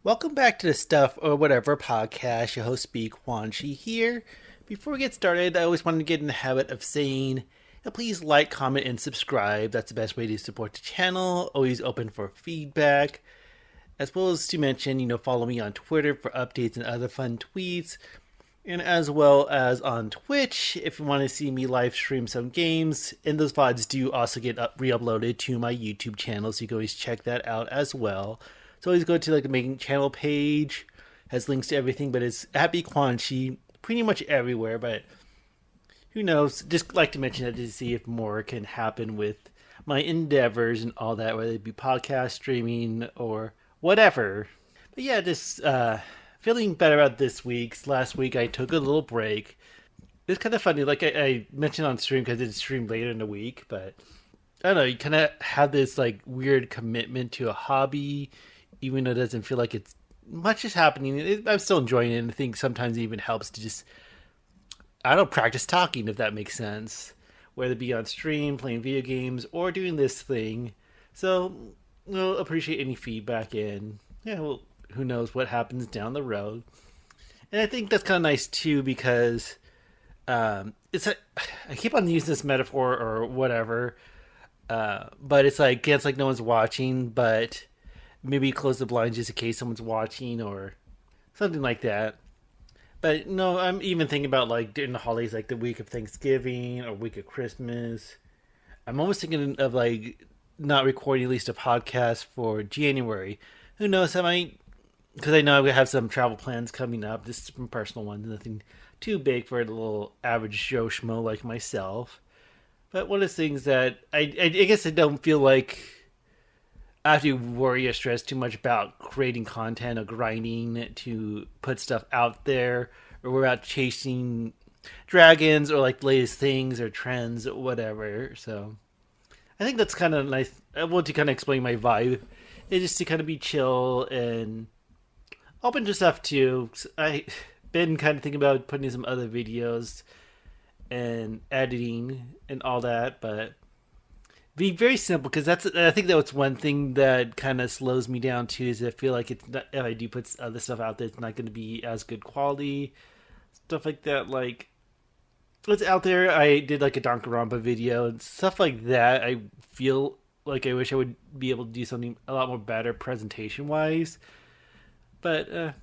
Welcome back to the Stuff or Whatever podcast. Your host, B. Quan-Chi here. Before we get started, I always wanted to get in the habit of saying, please like, comment, and subscribe. That's the best way to support the channel. Always open for feedback. As well as to mention, follow me on Twitter for updates and other fun tweets. And as well as on Twitch, if you want to see me live stream some games. And those VODs do also get re-uploaded to my YouTube channel, so you can always check that out as well. So always go to the main channel page, has links to everything, but it's Happy Quan-Chi pretty much everywhere. But who knows? Just like to mention that to see if more can happen with my endeavors and all that, whether it be podcast streaming or whatever. But yeah, just feeling better about this week. Last week I took a little break. It's kind of funny, like I mentioned on stream because it's streamed later in the week, but I don't know, you kind of have this weird commitment to a hobby even though it doesn't feel like it's much is happening. I'm still enjoying it, and I think sometimes it even helps to just, I don't practice talking, if that makes sense. Whether it be on stream, playing video games, or doing this thing. So, we'll appreciate any feedback, and yeah, well, who knows what happens down the road. And I think that's kind of nice too, because I keep on using this metaphor or whatever, but it's like no one's watching, but maybe close the blinds just in case someone's watching or something like that. But no, I'm even thinking about during the holidays, like the week of Thanksgiving or week of Christmas. I'm almost thinking of not recording at least a podcast for January. Who knows? I might, because I know I have some travel plans coming up. Just some personal ones, nothing too big for a little average Joe schmo like myself. But one of the things that I guess I don't feel like I have to worry or stress too much about creating content or grinding to put stuff out there, or about chasing dragons or the latest things or trends or whatever. So I think that's kind of nice. I want to kind of explain my vibe. It's just to kind of be chill and open to stuff too. I been kind of thinking about putting some other videos and editing and all that, but be very simple, because I think that's one thing that kind of slows me down too. Is I feel like it's not, if I do put other stuff out there, it's not going to be as good quality, stuff like that. Like what's out there, I did a Danganronpa video and stuff like that. I feel like I wish I would be able to do something a lot more better presentation wise, but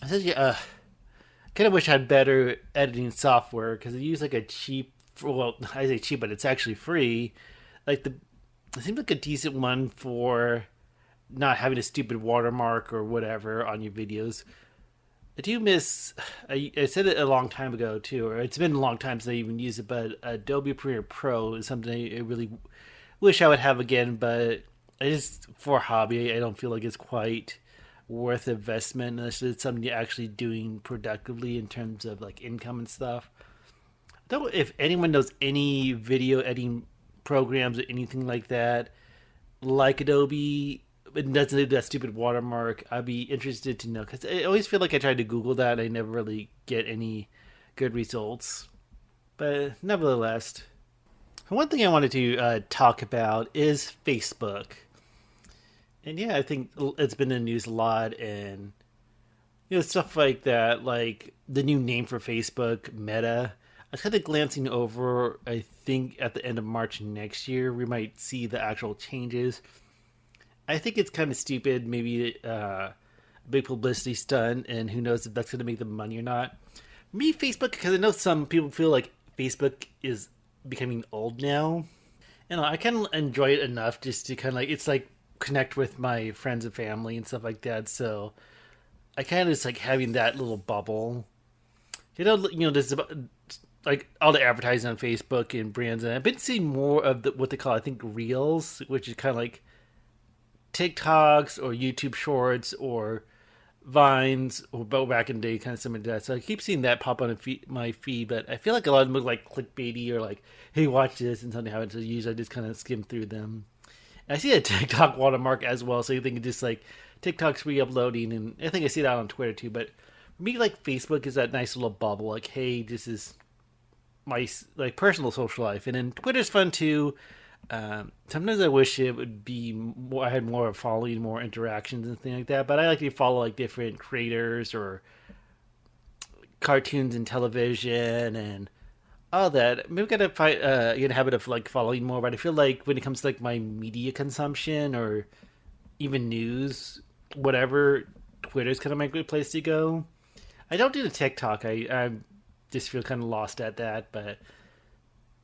essentially, kind of wish I had better editing software, because I use a cheap, well, I say cheap, but it's actually free. It seems like a decent one for not having a stupid watermark or whatever on your videos. I do miss. I said it a long time ago too, or it's been a long time since I even used it. But Adobe Premiere Pro is something I really wish I would have again. But I just, for a hobby, I don't feel like it's quite worth investment unless it's something you're actually doing productively in terms of income and stuff. Though, if anyone knows any video editing programs or anything like that, like Adobe, it doesn't do that stupid watermark, I'd be interested to know, because I always feel like I tried to Google that and I never really get any good results. But nevertheless, one thing I wanted to talk about is Facebook. And yeah, I think it's been in the news a lot, and stuff like that, like the new name for Facebook, Meta. I was kind of glancing over. I think at the end of March next year, we might see the actual changes. I think it's kind of stupid, maybe a big publicity stunt, and who knows if that's going to make them money or not. Me, Facebook, because I know some people feel like Facebook is becoming old now. I kind of enjoy it enough just to kind of it's connect with my friends and family and stuff like that. So I kind of just having that little bubble. There's about all the advertising on Facebook and brands, and I've been seeing more of what they call, I think, Reels, which is kind of like TikToks or YouTube Shorts or Vines, or back in the day, kind of similar to that. So I keep seeing that pop on my feed, but I feel like a lot of them look like clickbaity, or hey, watch this, and something happens to use. I just kind of skim through them. And I see a TikTok watermark as well, so you think it's just TikTok's re-uploading, and I think I see that on Twitter too. But for me, Facebook is that nice little bubble. Hey, this is my personal social life, and then Twitter's fun too. Sometimes I wish it would be more. I had more of following, more interactions and things like that. But I like to follow like different creators or cartoons and television and all that. Maybe gotta get a habit of like following more. But I feel like when it comes to like my media consumption or even news, whatever, Twitter's kind of my good place to go. I don't do the TikTok. I just feel kind of lost at that. But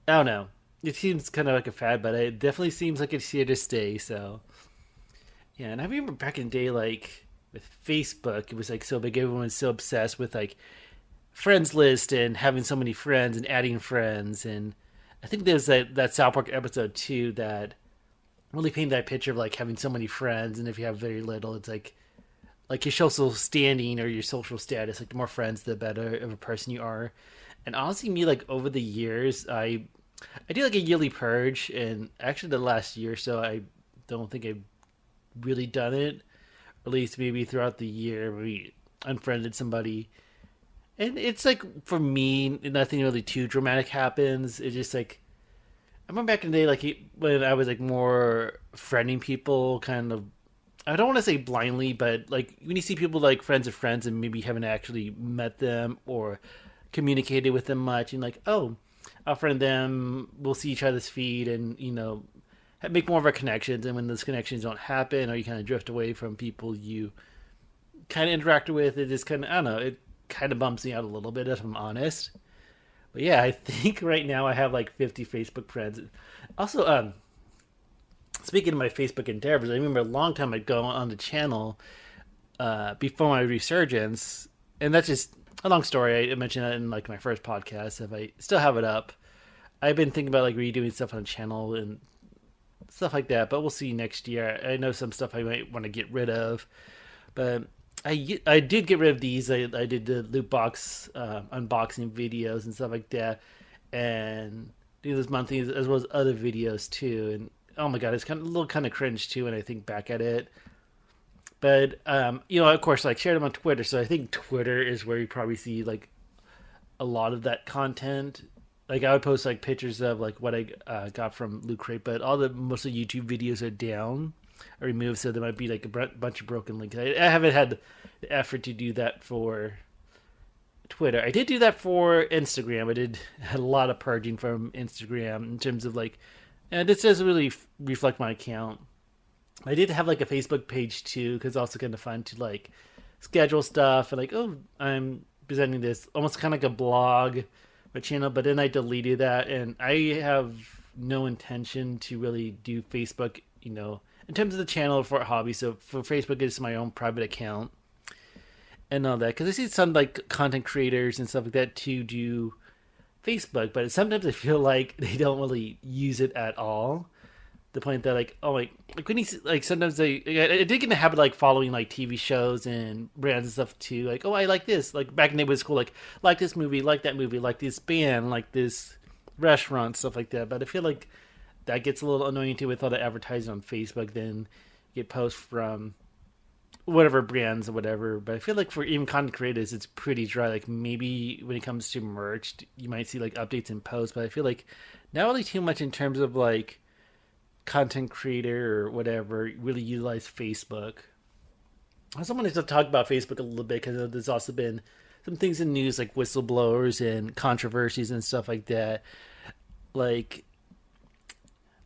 I don't know. It seems kind of like a fad, but it definitely seems like it's here to stay. So yeah, and I remember back in the day, like with Facebook, it was like so big. Everyone was so obsessed with like friends list and having so many friends and adding friends. And I think there's that South Park episode too that really painted that picture of like having so many friends. And if you have very little, it's like your social standing or your social status. Like the more friends, the better of a person you are. And honestly, me like over the years, I do like a yearly purge, and actually the last year or so, I don't think I've really done it. At least maybe throughout the year, we unfriended somebody, and it's like for me, nothing really too dramatic happens. It's just like I remember back in the day, like when I was like more friending people, kind of. I don't want to say blindly, but like when you see people like friends of friends and maybe haven't actually met them or communicated with them much, and like, oh, I'll friend them, we'll see each other's feed, and make more of our connections. And when those connections don't happen, or you kind of drift away from people you kind of interacted with, it just kind of I don't know, it kind of bumps me out a little bit if I'm honest. But yeah, I think right now I have like 50 Facebook friends. Also, speaking of my Facebook endeavors, I remember a long time ago on the channel before my resurgence, and that's just a long story. I mentioned that in like my first podcast. If I still have it up, I've been thinking about like redoing stuff on the channel and stuff like that. But we'll see next year. I know some stuff I might want to get rid of, but I did get rid of these. I did the loot box unboxing videos and stuff like that, and do those monthly as well as other videos too. And oh my god, it's kind of a little kind of cringe too when I think back at it. But of course, like shared them on Twitter. So I think Twitter is where you probably see like a lot of that content. Like I would post like pictures of like what I got from Loot Crate, but all the mostly YouTube videos are down or removed, so there might be like a bunch of broken links. I haven't had the effort to do that for Twitter. I did do that for Instagram. I did had a lot of purging from Instagram in terms of like, and this doesn't really reflect my account. I did have like a Facebook page too, because it's also kind of fun to like schedule stuff and like, oh, I'm presenting this almost kind of like a blog, my channel. But then I deleted that, and I have no intention to really do Facebook. In terms of the channel for a hobby. So for Facebook, it's my own private account and all that. Because I see some like content creators and stuff like that to do Facebook, but sometimes I feel like they don't really use it at all. The point that like like when you like sometimes I did get in the habit of, like following like TV shows and brands and stuff too. Like, oh, I like this. Like back in the day was cool. Like this movie, like that movie, like this band, like this restaurant, stuff like that. But I feel like that gets a little annoying too with all the advertising on Facebook. Then you get posts from whatever brands or whatever. But I feel like for even content creators, it's pretty dry. Like maybe when it comes to merch, you might see like updates and posts. But I feel like not really too much in terms of like content creator or whatever really utilize Facebook. I also wanted to talk about Facebook a little bit because there's also been some things in news like whistleblowers and controversies and stuff like that. Like,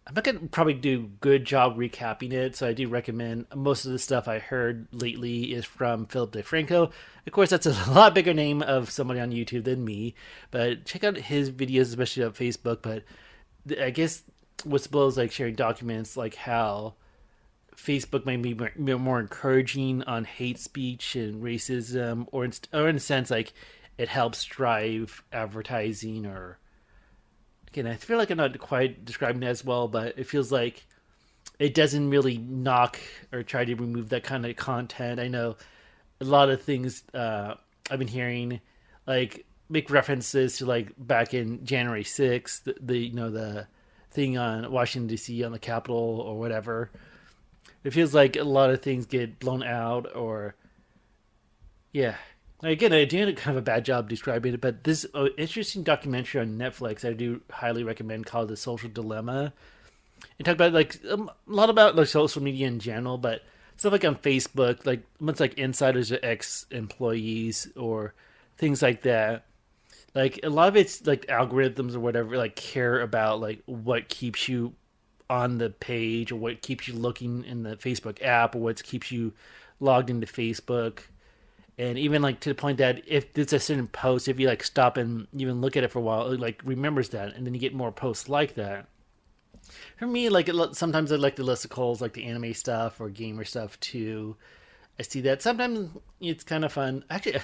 I'm not gonna probably do a good job recapping it, so I do recommend most of the stuff I heard lately is from Philip DeFranco. Of course, that's a lot bigger name of somebody on YouTube than me, but check out his videos, especially on Facebook. But I guess whistleblowers like sharing documents like how Facebook might be more encouraging on hate speech and racism, or in a sense like it helps drive advertising. Or again, I feel like I'm not quite describing it as well, but it feels like it doesn't really knock or try to remove that kind of content. I know a lot of things I've been hearing like make references to like back in January 6th, the thing on Washington D.C. on the Capitol or whatever. It feels like a lot of things get blown out, or yeah. Again, I did kind of a bad job describing it, but this interesting documentary on Netflix I do highly recommend called The Social Dilemma. and talk about like a lot about like social media in general, but stuff like on Facebook, like much like insiders or ex employees or things like that. Like a lot of it's like algorithms or whatever like care about like what keeps you on the page or what keeps you looking in the Facebook app or what keeps you logged into Facebook. And even like to the point that if it's a certain post, if you like stop and even look at it for a while, it like remembers that, and then you get more posts like that. For me, like sometimes I like the listicles, like the anime stuff or gamer stuff too. I see that sometimes it's kind of fun. Actually,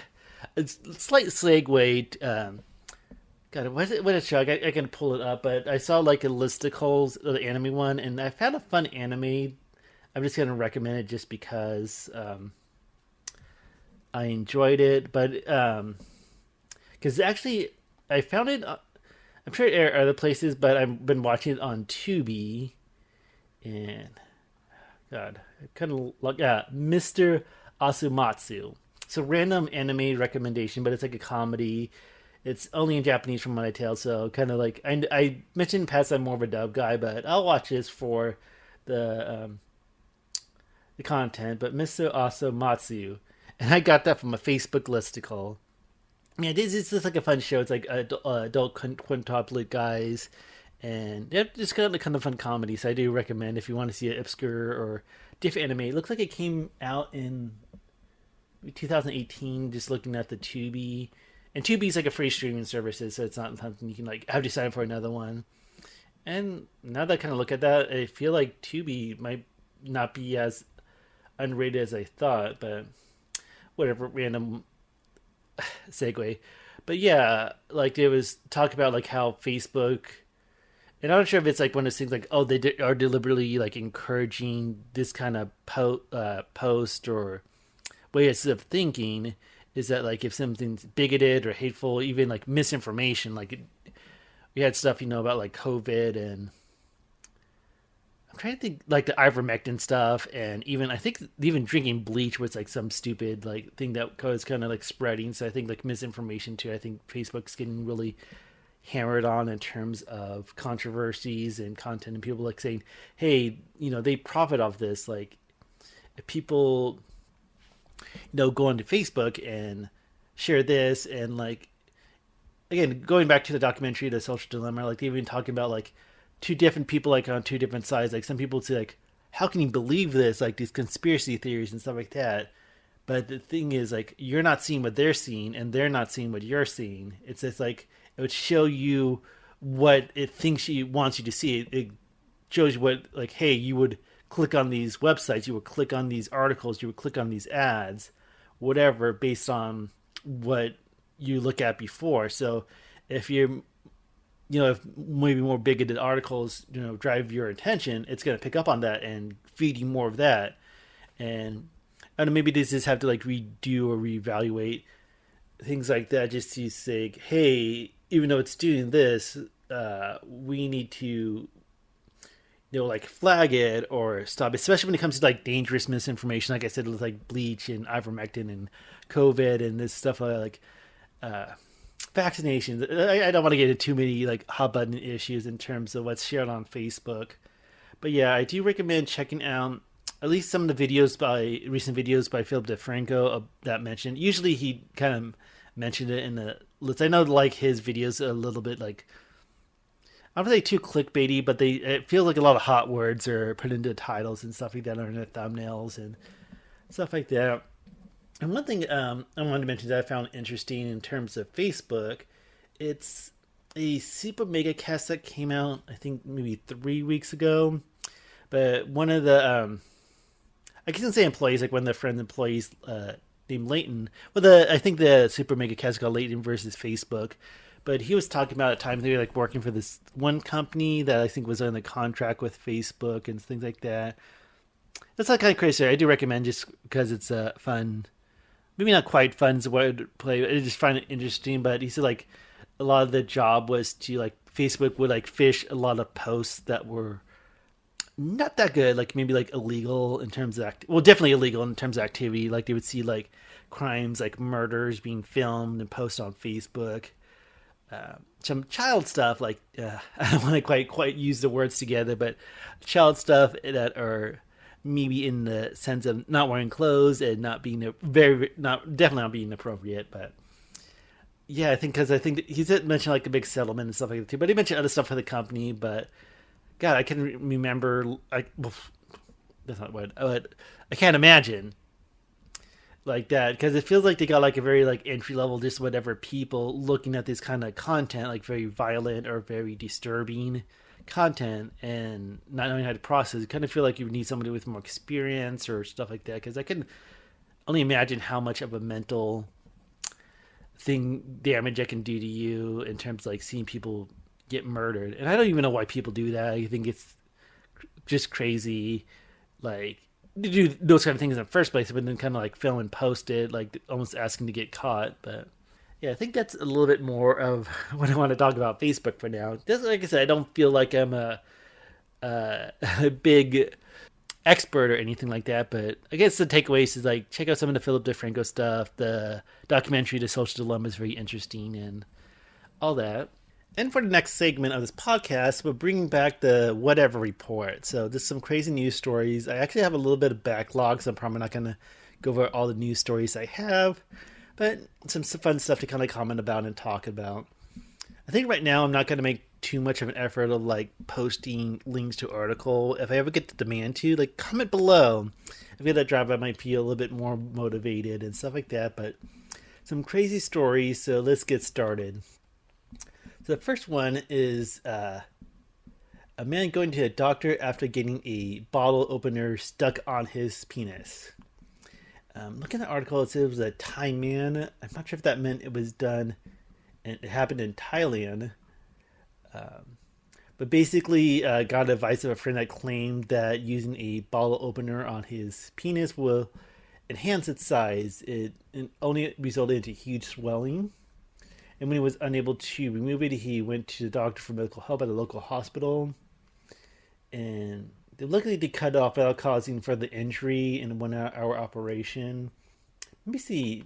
it's a slight segue. God, what is it? What is it show? I can pull it up, but I saw like a listicles, the anime one, and I found a fun anime. I'm just gonna recommend it just because I enjoyed it, but because actually I found it. I'm sure there are other places, but I've been watching it on Tubi, and God, I kind of like Mr. Asumatsu. It's a random anime recommendation, but it's like a comedy. It's only in Japanese from what I tell, so kind of like I mentioned in the past I'm more of a dub guy, but I'll watch this for the content. But Mr. Asumatsu, and I got that from a Facebook listicle. Yeah, it's just like a fun show. It's like adult quintuplet guys, and yeah, just kind of fun comedy. So I do recommend if you want to see an obscure or different anime. It looks like it came out in 2018. Just looking at the Tubi, and Tubi's like a free streaming services, so it's not something you can like have to sign up for another one. And now that I kind of look at that, I feel like Tubi might not be as unrated as I thought, but whatever, random segue. But yeah, like it was talk about like how Facebook, and I'm not sure if it's like one of those things like, oh, they are deliberately like encouraging this kind of post or ways of thinking. Is that like if something's bigoted or hateful, even like misinformation, like we had stuff about like COVID, and I'm trying to think like the ivermectin stuff, and even I think even drinking bleach was like some stupid like thing that was kind of like spreading. So I think like misinformation too. I think Facebook's getting really hammered on in terms of controversies and content, and people like saying, "Hey, they profit off this." Like if people go onto Facebook and share this, and like again going back to the documentary The Social Dilemma, like they've been talking about like two different people like on two different sides. Like some people say like, how can you believe this, like these conspiracy theories and stuff like that. But the thing is like you're not seeing what they're seeing, and they're not seeing what you're seeing. It's just like it would show you what it thinks it wants you to see. It shows you what, like, hey, you would click on these websites, you would click on these articles, you would click on these ads, whatever, based on what you look at before. So if you're if maybe more bigoted articles drive your attention, it's going to pick up on that and feed you more of that. And I don't know, maybe this just have to like redo or reevaluate things like that, just to say, hey, even though it's doing this, we need to like flag it or stop, especially when it comes to like dangerous misinformation. Like I said, with like bleach and ivermectin and COVID and this stuff like vaccinations. I don't want to get into too many like hot button issues in terms of what's shared on Facebook. But yeah, I do recommend checking out at least some of the recent videos by Philip DeFranco that mentioned. Usually he kind of mentioned it in the list. I know like his videos are a little bit like, I don't think too clickbaity, but it feels like a lot of hot words are put into titles and stuff like that, or in the thumbnails and stuff like that. And one thing I wanted to mention that I found interesting in terms of Facebook, it's a super mega cast that came out, I think maybe 3 weeks ago. But one of the, I can't say employees, like one of the friends employees named Leighton. Well, I think the super mega cast called Leighton versus Facebook. But he was talking about a time they were like working for this one company that I think was on the contract with Facebook and things like that. That's like kind of crazy. I do recommend just because it's fun. Maybe not quite fun as a word to play. I just find it interesting. But he said like a lot of the job was to like Facebook would like fish a lot of posts that were not that good, like maybe like illegal in terms of well, definitely illegal in terms of activity. Like they would see like crimes, like murders being filmed and posted on Facebook, some child stuff, like I don't want to quite use the words together, but child stuff that are maybe in the sense of not wearing clothes and not being very not definitely not being appropriate, but yeah, I think he did mention like a big settlement and stuff like that too, but he mentioned other stuff for the company. But God, I can remember well, that's not what I can't imagine like that because it feels like they got like a very like entry level just whatever people looking at this kind of content like very violent or very disturbing content and not knowing how to process it. Kind of feel like you would need somebody with more experience or stuff like that because I can only imagine how much of a mental thing damage I can do to you in terms of like seeing people get murdered. And I don't even know why people do that. I think it's just crazy, like to do those kind of things in the first place, but then kind of like film and post it, like almost asking to get caught. But yeah, I think that's a little bit more of what I want to talk about Facebook for now. Just like I said, I don't feel like I'm a big expert or anything like that, but I guess the takeaways is like check out some of the Philip DeFranco stuff. The documentary The Social Dilemma is very interesting and all that. And for the next segment of this podcast, we're bringing back the Whatever Report. So there's some crazy news stories. I actually have a little bit of backlog, so I'm probably not going to go over all the news stories I have, but some fun stuff to kind of comment about and talk about. I think right now I'm not going to make too much of an effort of like posting links to article. If I ever get the demand to, like comment below. If I get that drive, I might feel a little bit more motivated and stuff like that. But some crazy stories, so let's get started. So the first one is a man going to a doctor after getting a bottle opener stuck on his penis. Looking at the article, it says it was a Thai man. I'm not sure if that meant it was done, and it happened in Thailand. But basically, got advice of a friend that claimed that using a bottle opener on his penis will enhance its size. It only resulted into huge swelling. And when he was unable to remove it, he went to the doctor for medical help at a local hospital. And they luckily they cut it off without causing further injury in a 1 hour operation. Let me see.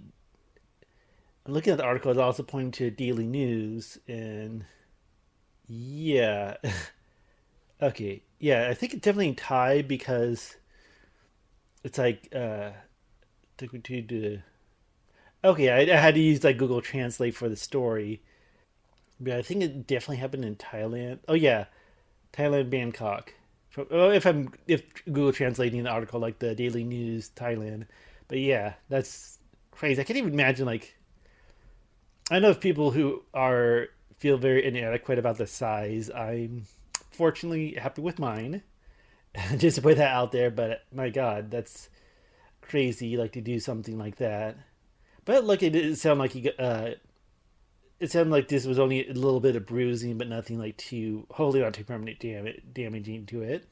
I'm looking at the article. It's also pointing to Daily News. And yeah. Okay. Yeah, I think it's definitely Thai because it's like took me to the okay, I had to use like Google Translate for the story. But I think it definitely happened in Thailand. Oh yeah, Thailand, Bangkok. If Google translating the article like the Daily News Thailand, but yeah, that's crazy. I can't even imagine like I know of people who are feel very inadequate about the size. I'm fortunately happy with mine. Just to put that out there, but my God, that's crazy. Like to do something like that. But look, it did sound like it sounded like this was only a little bit of bruising, but nothing like too, hopefully not too permanent damaging to it.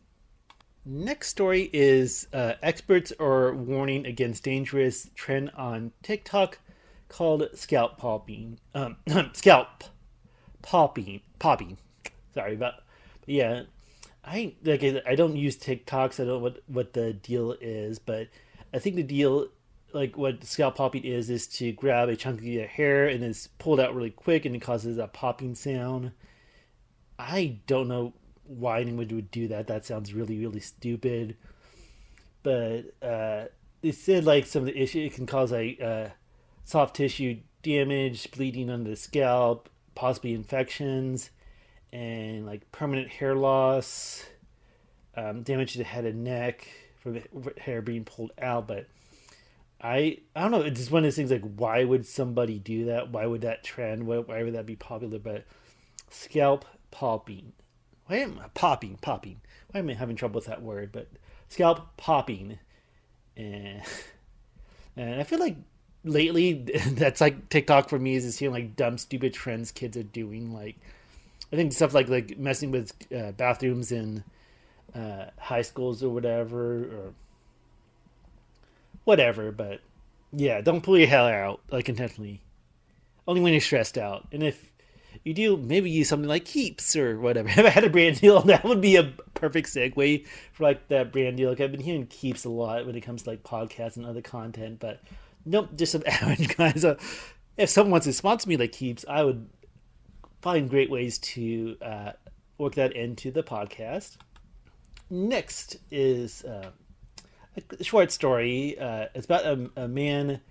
Next story is experts are warning against dangerous trend on TikTok called scalp popping. Scalp popping. Sorry about. But yeah, I don't use TikToks. I don't know what the deal is, but I think the deal like what scalp popping is to grab a chunk of your hair and then it's pulled out really quick and it causes a popping sound. I don't know why anyone would do that. That sounds really, really stupid. But they said like some of the issue it can cause like soft tissue damage, bleeding under the scalp, possibly infections, and like permanent hair loss, damage to the head and neck from the hair being pulled out. But I don't know. It's just one of those things like why would somebody do that? Why would that trend? Why would that be popular? But scalp popping. Why am I popping? Why am I having trouble with that word? But scalp popping, and I feel like lately that's like TikTok for me is just seeing like dumb, stupid trends kids are doing. Like I think stuff like messing with bathrooms in high schools or whatever, but yeah, don't pull your hair out like intentionally. Only when you're stressed out. And if you do, maybe use something like Keeps or whatever. If I had a brand deal, that would be a perfect segue for like that brand deal. Like I've been hearing Keeps a lot when it comes to like podcasts and other content, but nope, just some average guys. If someone wants to sponsor me like Keeps, I would find great ways to work that into the podcast. Next is a short story. It's about a man,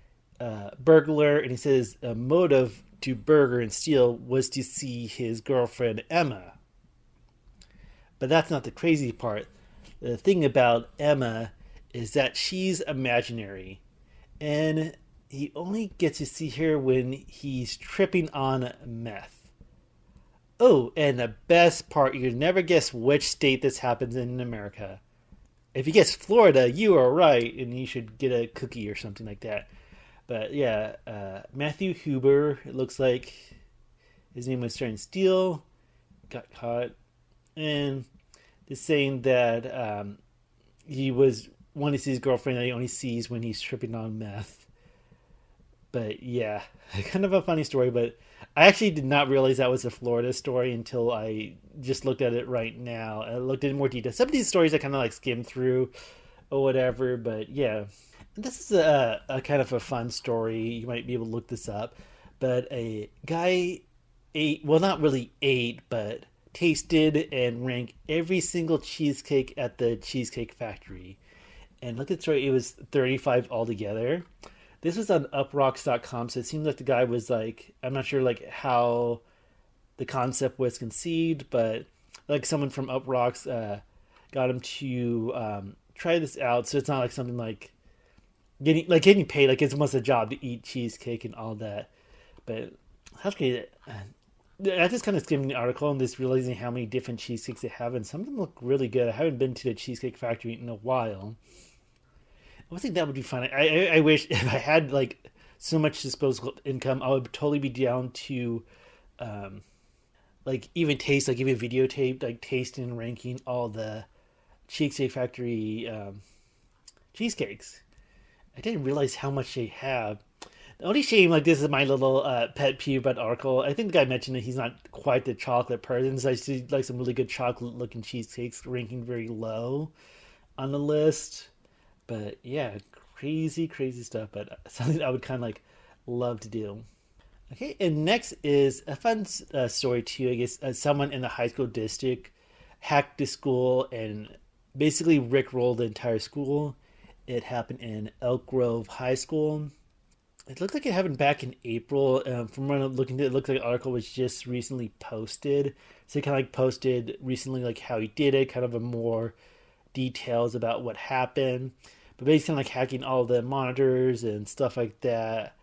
burglar, and he says a motive to burgle and steal was to see his girlfriend Emma. But that's not the crazy part. The thing about Emma is that she's imaginary, and he only gets to see her when he's tripping on meth. Oh, and the best part, you never guess which state this happens in America. If you guess Florida, you are right, and you should get a cookie or something like that. But yeah, Matthew Huber, it looks like his name was Sharon Steele, got caught, and they're saying that he was wanting to see his girlfriend that he only sees when he's tripping on meth. But yeah, kind of a funny story, but I actually did not realize that was a Florida story until I just looked at it right now. I looked in more detail. Some of these stories I kind of like skimmed through or whatever, but yeah. And this is a kind of a fun story. You might be able to look this up. But a guy ate, well, not really ate, but tasted and ranked every single cheesecake at the Cheesecake Factory. And look at the story, it was 35 altogether. This was on uprocks.com, so it seems like the guy was like, I'm not sure like how the concept was conceived, but like someone from Uprocks got him to try this out. So it's not like something like getting paid, like it's almost a job to eat cheesecake and all that. But that's great. I just kind of skimmed the article and just realizing how many different cheesecakes they have, and some of them look really good. I haven't been to the Cheesecake Factory in a while. I think that would be fun. I wish if I had like so much disposable income, I would totally be down to, like even videotape, like tasting and ranking all the Cheesecake Factory cheesecakes. I didn't realize how much they have. The only shame, like this is my little pet peeve about the article. I think the guy mentioned that he's not quite the chocolate person, so I see like some really good chocolate looking cheesecakes ranking very low on the list. But yeah, crazy stuff. But something I would kind of like love to do. Okay, and next is a fun story too. I guess someone in the high school district hacked the school and basically rickrolled the entire school. It happened in Elk Grove High School. It looked like it happened back in April. From when I'm looking at it, it looked like the article was just recently posted. So he kind of like posted recently like how he did it, kind of a more details about what happened. But basically like hacking all the monitors and stuff like that.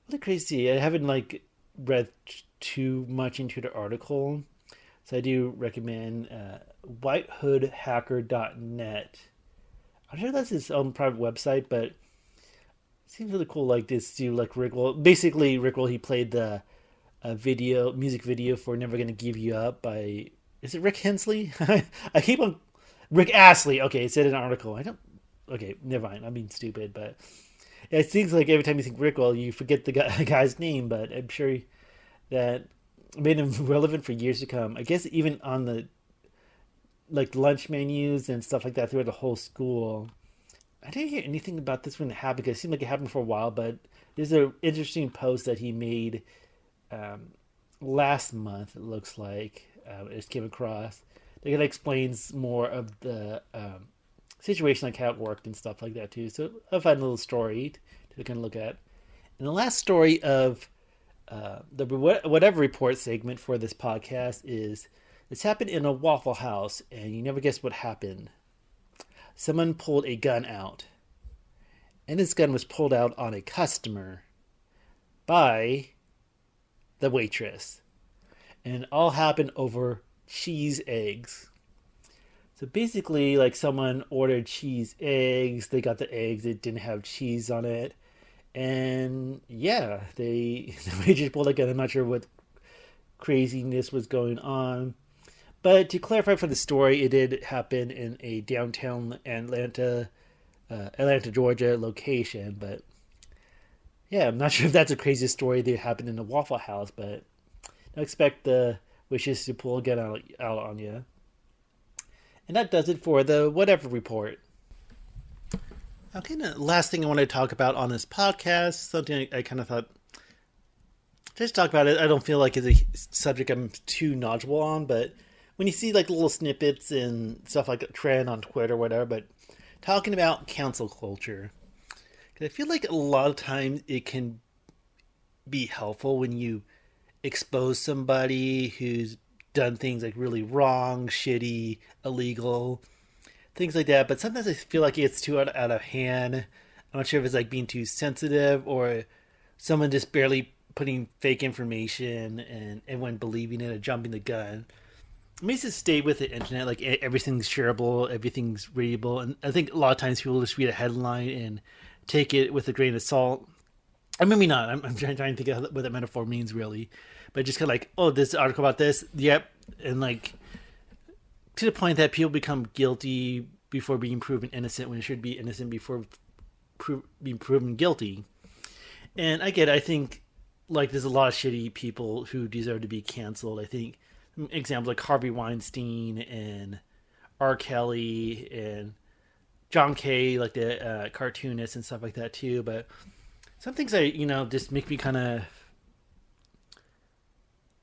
Really crazy. I haven't like read too much into the article. So I do recommend whitehoodhacker.net. I'm sure that's his own private website, but it seems really cool. Like this dude, like Rickroll. Basically, Rickroll, he played the music video for "Never Gonna Give You Up" by, is it Rick Hensley? I keep on Rick Astley. Okay, it said in an article. I don't. Okay, never mind. I'm being stupid, but it seems like every time you think Rickroll, you forget the guy's name. But I'm sure that made him relevant for years to come. I guess even on the like lunch menus and stuff like that throughout the whole school. I didn't hear anything about this when it happened because it seemed like it happened for a while. But there's an interesting post that he made last month. It looks like it just came across. That explains more of the situation, like how it worked and stuff like that too. So a fun little story to kind of look at. And the last story of the whatever report segment for this podcast is this happened in a Waffle House, and you never guess what happened. Someone pulled a gun out, and this gun was pulled out on a customer by the waitress, and it all happened over cheese eggs. So basically, like someone ordered cheese eggs, they got the eggs, it didn't have cheese on it, and yeah, the waitress pulled a gun. I'm not sure what craziness was going on. But to clarify for the story, it did happen in a downtown Atlanta, Georgia location. But yeah, I'm not sure if that's the craziest story that happened in a Waffle House, but don't expect the wishes to pull a gun out on you. And that does it for the Whatever Report. Okay, the last thing I want to talk about on this podcast, something I kind of thought Just talk about it. I don't feel like it's a subject I'm too knowledgeable on, but when you see like little snippets and stuff like a trend on Twitter or whatever, but talking about cancel culture, 'cause I feel like a lot of times it can be helpful when you expose somebody who's done things like really wrong, shitty, illegal, things like that. But sometimes I feel like it's too out of hand. I'm not sure if it's like being too sensitive or someone just barely putting fake information and everyone believing it or jumping the gun. It makes it stay with the internet. Like everything's shareable, everything's readable, and I think a lot of times people just read a headline and take it with a grain of salt. I mean, maybe not. I'm trying to think of what that metaphor means really, but just kind of like, oh, this article about this, yep, and like to the point that people become guilty before being proven innocent when it should be innocent before being proven guilty. And I get it. I think like there's a lot of shitty people who deserve to be canceled. I think examples like Harvey Weinstein and R. Kelly and John Kay, like the cartoonist and stuff like that too. But some things just make me kind of,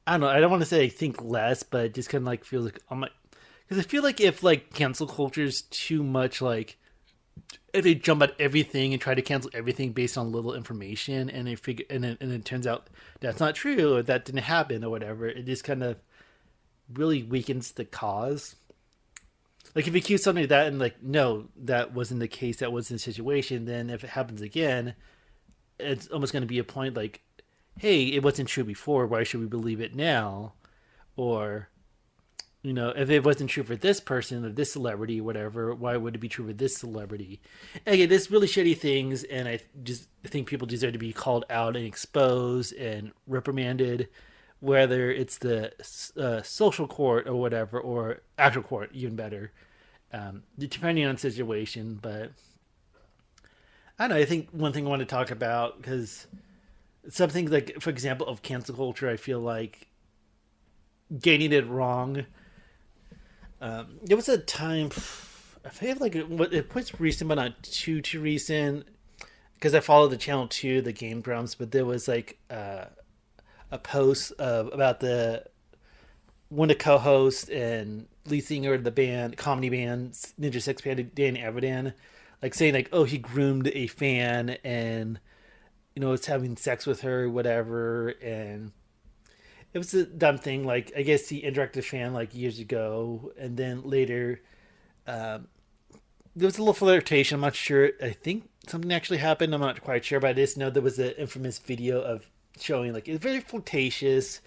I don't know. I don't want to say I think less, but it just kind of like feels like I'm like, because I feel like if like cancel culture is too much, like if they jump at everything and try to cancel everything based on little information, and they figure and it turns out that's not true or that didn't happen or whatever, it just kind of really weakens the cause. Like if you accuse somebody of that and like no, that wasn't the case, that wasn't the situation, then if it happens again, it's almost going to be a point like, hey, it wasn't true before, why should we believe it now? Or if it wasn't true for this person or this celebrity, whatever, why would it be true for this celebrity? Again, there's really shitty things, and I just think people deserve to be called out and exposed and reprimanded, whether it's the social court or whatever, or actual court, even better, depending on the situation. But I don't know. I think one thing I want to talk about, because some things like, for example, of cancel culture, I feel like getting it wrong. There was a time, I feel like it was recent, but not too recent, because I followed the channel too, the Game Grumps. But there was like a post about the one of the co-hosts and lead singer of the band, comedy band Ninja Six Band, Dan Avidan, like saying like, oh, he groomed a fan and was having sex with her, or whatever, and it was a dumb thing. Like I guess he interacted with a fan like years ago, and then later there was a little flirtation. I'm not sure. I think something actually happened. I'm not quite sure, but I just know there was an infamous video of showing like it's very flirtatious,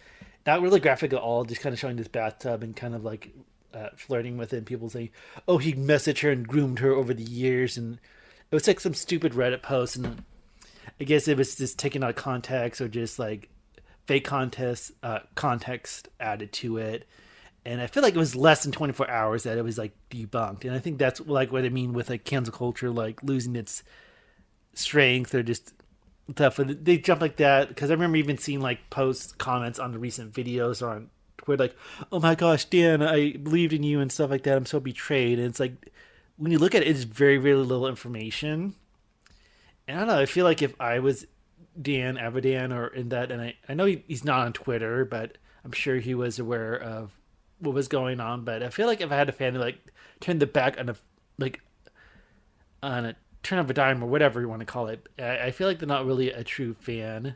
not really graphic at all, just kind of showing this bathtub and kind of like flirting with it. And people saying, "Oh, he messaged her and groomed her over the years," and it was like some stupid Reddit post, and I guess it was just taken out of context or just like fake context added to it. And I feel like it was less than 24 hours that it was like debunked. And I think that's like what I mean with like cancel culture, like losing its strength or just stuff. They jump like that, because I remember even seeing like posts, comments on the recent videos or on Twitter, like, "Oh my gosh, Dan, I believed in you," and stuff like that. "I'm so betrayed." And it's like when you look at it, it's very, very little information. And I don't know. I feel like if I was Dan Avidan or in that, and I know he's not on Twitter, but I'm sure he was aware of what was going on. But I feel like if I had a fan who like turned the back on a turn of a dime or whatever you want to call it, I feel like they're not really a true fan.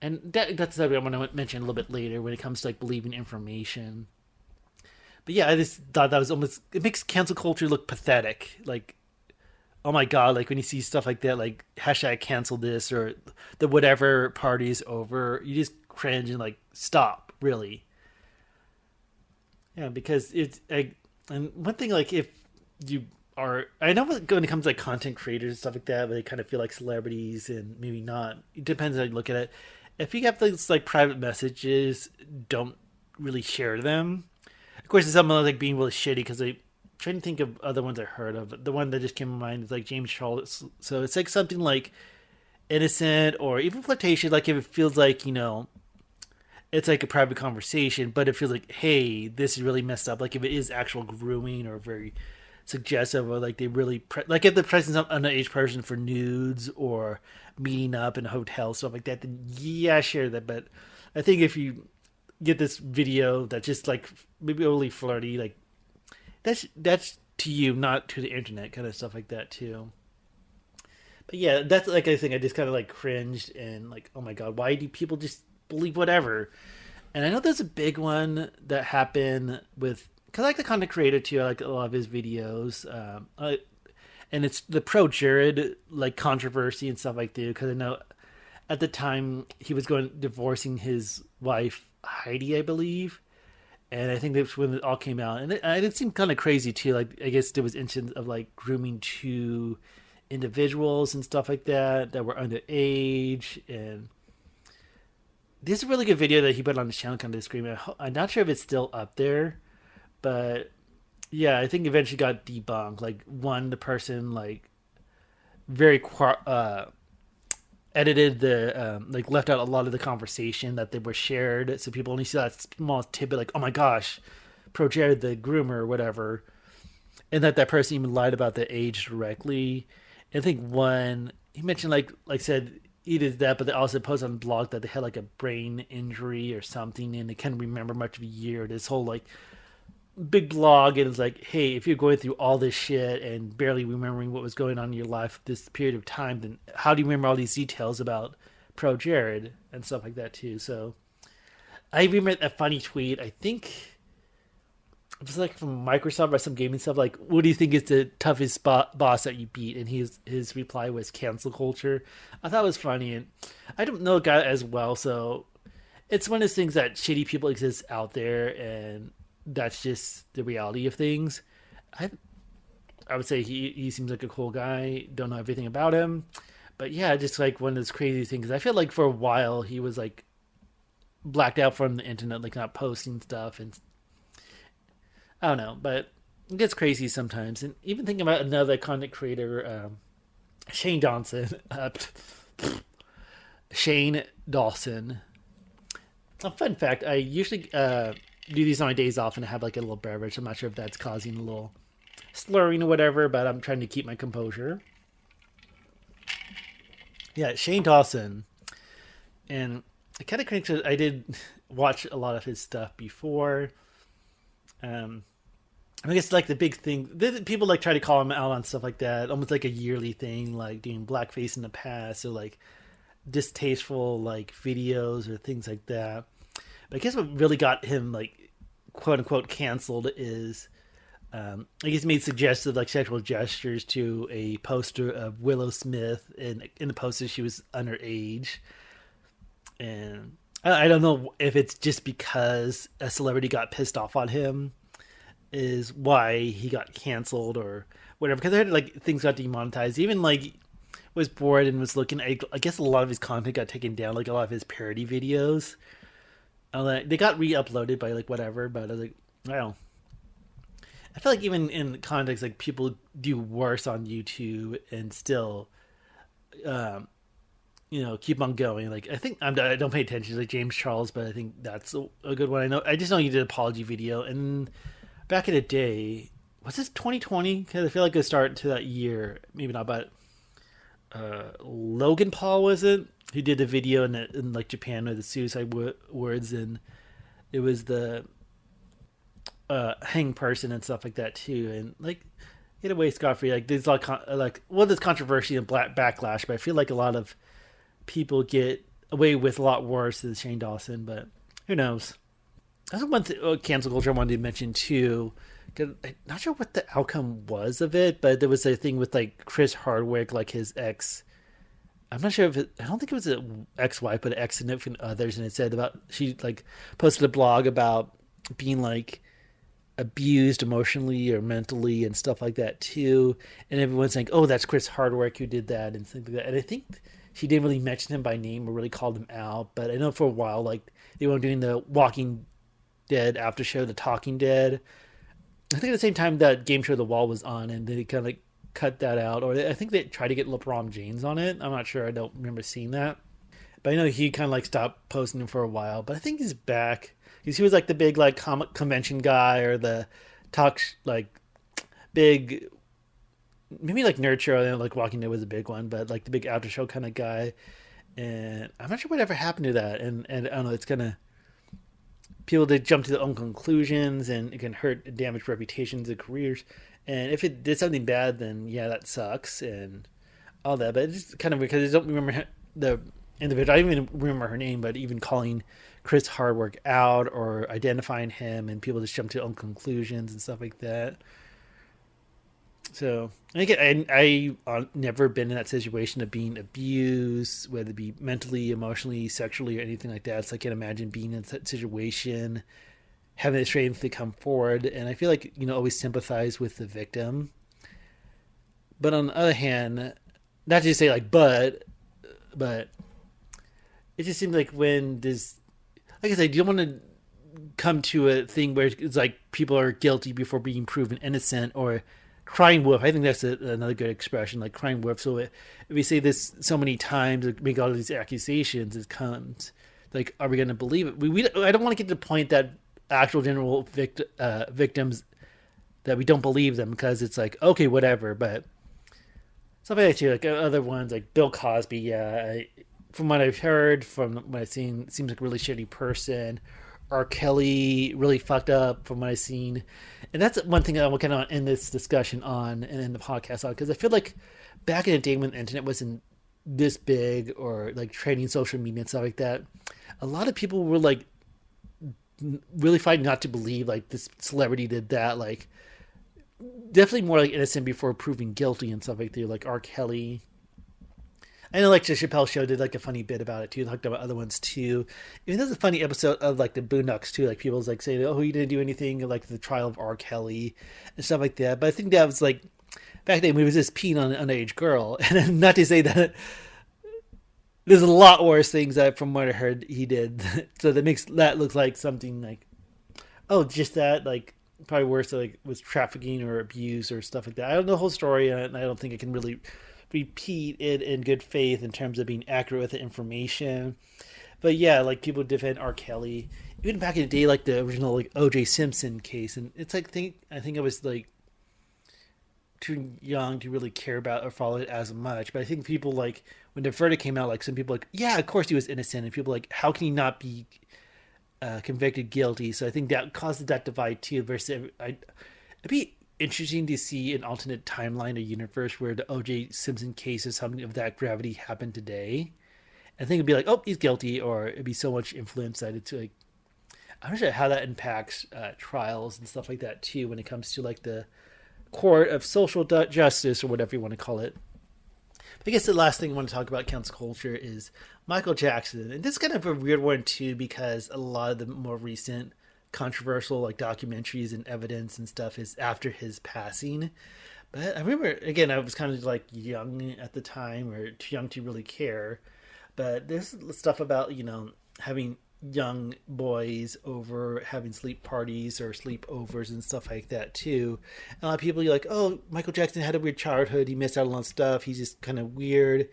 And that's something I want to mention a little bit later when it comes to like believing information. But yeah, I just thought that was almost, it makes cancel culture look pathetic. Like, oh my god, like when you see stuff like that, like hashtag cancel this or the whatever party's over, you just cringe and like stop, really. Yeah, because and one thing, like if you are, I know when it comes to like content creators and stuff like that, they kind of feel like celebrities and maybe not. It depends how you look at it. If you have things like private messages, don't really share them. Of course, it's something like being really shitty, because I trying to think of other ones I heard of. The one that just came to mind is like James Charles. So it's like something like innocent or even flirtation. Like if it feels like it's like a private conversation, but it feels like, hey, this is really messed up. Like if it is actual grooming or very suggestive or like they really like if the presence of an underage person for nudes or meeting up in a hotel stuff like that, then yeah, share that. But I think if you get this video that's just like maybe overly flirty, like that's to you, not to the internet, kind of stuff like that too. But yeah, that's like I think I just kind of like cringed and like, oh my god, why do people just believe whatever? And I know there's a big one that happened with because I like the content creator too. I like a lot of his videos. And it's the pro Jared like controversy and stuff like that. Because I know at the time he was going divorcing his wife Heidi, I believe, and I think that's when it all came out. And it seemed kind of crazy too. Like I guess there was incidents of like grooming two individuals and stuff like that were underage. And this is a really good video that he put on his channel, kind of screaming. I'm not sure if it's still up there, but yeah, I think eventually got debunked. Like one, the person like very edited the like left out a lot of the conversation that they were shared, so people only see that small tidbit, like oh my gosh, pro Jared the groomer or whatever, and that person even lied about the age directly. And I think one he mentioned like said he did that, but they also posted on the blog that they had like a brain injury or something, and they can't remember much of a year. This whole like big blog, and it's like, hey, if you're going through all this shit and barely remembering what was going on in your life this period of time, then how do you remember all these details about pro Jared and stuff like that too? So I remember a funny tweet. I think it was like from Microsoft or some gaming stuff. Like, what do you think is the toughest boss that you beat? And his reply was cancel culture. I thought it was funny, and I don't know the guy as well, so it's one of those things that shitty people exist out there, and that's just the reality of things. I I would say he seems like a cool guy. Don't know everything about him, but yeah, just like one of those crazy things. I feel like for a while he was like blacked out from the internet, like not posting stuff, and I don't know, but it gets crazy sometimes. And even thinking about another content creator, Shane Dawson, Shane Dawson. A fun fact: I usually do these on my days off, and I have like a little beverage. I'm not sure if that's causing a little slurring or whatever, but I'm trying to keep my composure. Yeah, Shane Dawson, and I kind of cringe. I did watch a lot of his stuff before. I guess like the big thing, people like try to call him out on stuff like that, almost like a yearly thing, like doing blackface in the past or like distasteful like videos or things like that. But I guess what really got him like quote unquote canceled is I guess he made suggestive like sexual gestures to a poster of Willow Smith, and in the poster she was underage. And I don't know if it's just because a celebrity got pissed off on him is why he got canceled or whatever. Because I heard like things got demonetized. Even like was bored and was looking. I guess a lot of his content got taken down. Like a lot of his parody videos. They got re-uploaded by like whatever. But I was like, well, I feel like even in context, like people do worse on YouTube and still, keep on going. Like I think I don't pay attention to like James Charles, but I think that's a good one. I just know he did an apology video, and back in the day, was this 2020? Because I feel like it started to that year, maybe not, but Logan Paul was it? He did a video in like Japan with the suicide words, and it was the hang person and stuff like that too, and like get away scot free. Like there's there's controversy and backlash, but I feel like a lot of people get away with a lot worse than Shane Dawson. But who knows? That's one thing, cancel culture I wanted to mention too. Cause I'm not sure what the outcome was of it, but there was a thing with like Chris Hardwick, like his ex. I'm not sure if I don't think it was an ex-wife, but ex significant others, and it said about she like posted a blog about being like abused emotionally or mentally and stuff like that too. And everyone's saying, "Oh, that's Chris Hardwick who did that," and things like that. And I think she didn't really mention him by name or really called him out, but I know for a while like they were doing the Walking Dead after show, The Talking Dead. I think at the same time that game show The Wall was on, and they kind of cut that out, or I think they tried to get LeBron James on it. I'm not sure. I don't remember seeing that, but I know he kind of like stopped posting him for a while. But I think he's back because he was like the big like comic convention guy or the talk like big, maybe like nerd show, like Walking Dead was a big one, but like the big after show kind of guy. And I'm not sure whatever happened to that. And I don't know, it's gonna people that jump to their own conclusions, and it can hurt and damage reputations and careers. And if it did something bad, then yeah, that sucks and all that. But it's kind of because I don't remember the individual. I don't even remember her name, but even calling Chris Hardwick out or identifying him, and people just jump to their own conclusions and stuff like that. So again, I've never been in that situation of being abused, whether it be mentally, emotionally, sexually, or anything like that. So I can't imagine being in that situation, having the strength to come forward. And I feel like, always sympathize with the victim. But on the other hand, not to say like, but it just seems like when this, like I said, you don't want to come to a thing where it's like people are guilty before being proven innocent, or crying wolf. I think that's another good expression, like crying wolf. So if we say this so many times, make all of these accusations, it comes like, are we going to believe it? I don't want to get to the point that actual general victims, that we don't believe them, because it's like, okay, whatever. But something like like other ones like Bill Cosby, yeah, from what I've heard, from what I've seen, seems like a really shitty person. R. Kelly really fucked up from what I've seen. And that's one thing I will kind of end this discussion on and end the podcast on, because I feel like back in the day when the internet wasn't this big, or like trading social media and stuff like that, a lot of people were like really fighting not to believe like this celebrity did that. Like definitely more like innocent before proving guilty and stuff like that. Like R. Kelly. I know, like the Chappelle Show did like a funny bit about it too. Talked about other ones too. Even there's a funny episode of like the Boondocks too. Like people's like saying, "Oh, he didn't do anything," like the trial of R. Kelly and stuff like that. But I think that was like back then, he was just peeing on an underage girl, and not to say that there's a lot worse things that from what I heard he did. So that makes that look like something like, oh, just that, like probably worse, like was trafficking or abuse or stuff like that. I don't know the whole story, and I don't think I can really repeat it in good faith in terms of being accurate with the information. But yeah, like people defend R. Kelly even back in the day, like the original like O.J. Simpson case, and it's like I think I was like too young to really care about or follow it as much. But I think people like when the verdict came out, like some people like, yeah, of course he was innocent, and people like, how can he not be convicted guilty? So I think that caused that divide too. Versus, it'd be interesting to see an alternate timeline or universe where the O.J. Simpson case or something of that gravity happened today. I think it'd be like, oh, he's guilty, or it'd be so much influence that it's like, I'm not sure how that impacts trials and stuff like that too when it comes to like the court of social justice or whatever you want to call it. But I guess the last thing I want to talk about cancel culture is Michael Jackson, and this is kind of a weird one too, because a lot of the more recent controversial like documentaries and evidence and stuff is after his passing. But I remember, again, I was kind of like young at the time, or too young to really care. But there's stuff about, having young boys over, having sleep parties or sleepovers and stuff like that too. And a lot of people are like, oh, Michael Jackson had a weird childhood. He missed out on stuff. He's just kind of weird.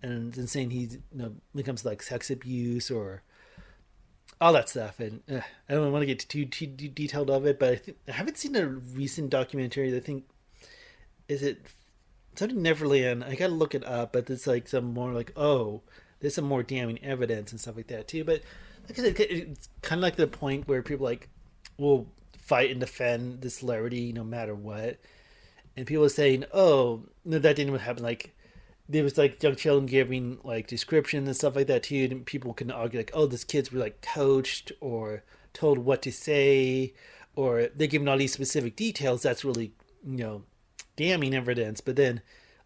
And then saying he's, when it comes to like sex abuse or all that stuff. And I don't want to get too detailed of it, but I haven't seen a recent documentary. I think, is it something Neverland? I got to look it up, but it's like some more like, oh, there's some more damning evidence and stuff like that too. But like I said, it's kind of like the point where people like will fight and defend the celebrity no matter what. And people are saying, oh, no, that didn't happen. Like there was like young children giving like descriptions and stuff like that too. And people can argue like, oh, these kids were like coached or told what to say, or they're giving all these specific details. That's really, damning evidence. But then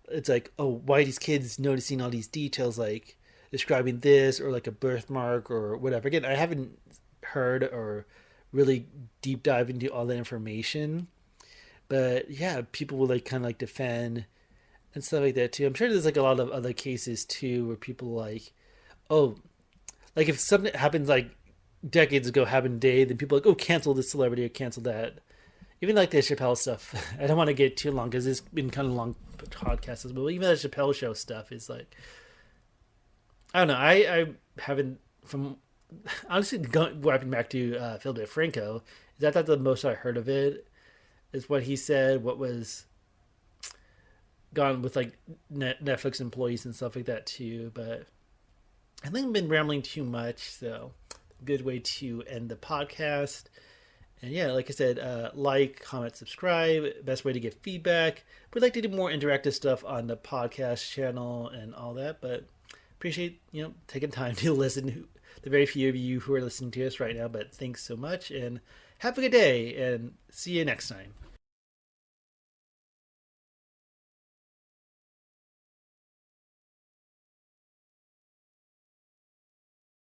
it's like, oh, why are these kids noticing all these details, like describing this or like a birthmark or whatever? Again, I haven't heard or really deep dive into all that information, but yeah, people will like kind of like defend and stuff like that too. I'm sure there's like a lot of other cases too where people like, oh, like if something happens like decades ago happened today, then people are like, oh, cancel this celebrity or cancel that. Even like the Chappelle stuff, I don't want to get too long because it's been kind of long podcast as well. Even the Chappelle show stuff is like, I don't know. I haven't, from honestly wiping back to Phil DeFranco, is that the most I heard of it. is what he said. What was gone with like Netflix employees and stuff like that too. But I think I've been rambling too much, so good way to end the podcast. And yeah, like I said, like, comment, subscribe. Best way to get feedback. We'd like to do more interactive stuff on the podcast channel and all that, but appreciate taking time to listen. The very few of you who are listening to us right now, but thanks so much and have a good day and see you next time.